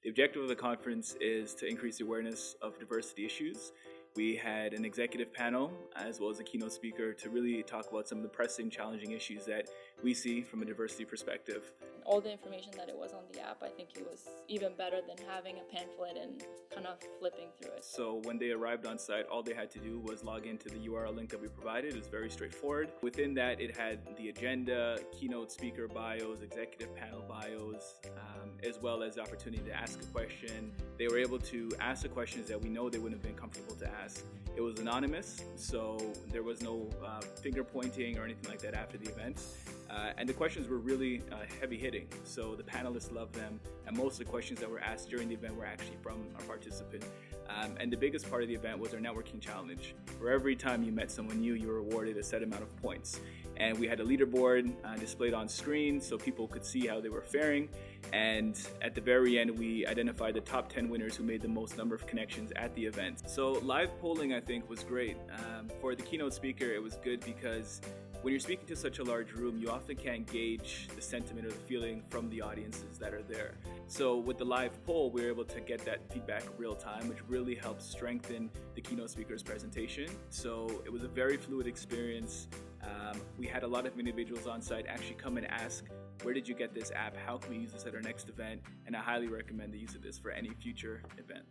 The objective of the conference is to increase the awareness of diversity issues. We had an executive panel as well as a keynote speaker to really talk about some of the pressing, challenging issues that we see from a diversity perspective. All the information that it was on the app, I think it was even better than having a pamphlet and kind of flipping through it. So when they arrived on site, all they had to do was log into the URL link that we provided. It was very straightforward. Within that, it had the agenda, keynote speaker bios, executive panel bios, as well as the opportunity to ask a question. They were able to ask the questions that we know they wouldn't have been comfortable to ask. It was anonymous, so there was no finger pointing or anything like that after the event. And the questions were really heavy hitting, so the panelists loved them, and most of the questions that were asked during the event were actually from our participant. And the biggest part of the event was our networking challenge, where every time you met someone new, you were awarded a set amount of points. And we had a leaderboard displayed on screen so people could see how they were faring. And at the very end, we identified the top 10 winners who made the most number of connections at the event. So live polling, I think, was great. For the keynote speaker, it was good because when you're speaking to such a large room, you often can't gauge the sentiment or the feeling from the audiences that are there. So with the live poll, we were able to get that feedback real time, which really helped strengthen the keynote speaker's presentation. So it was a very fluid experience. We had a lot of individuals on site actually come and ask, where did you get this app? How can we use this at our next event? And I highly recommend the use of this for any future event.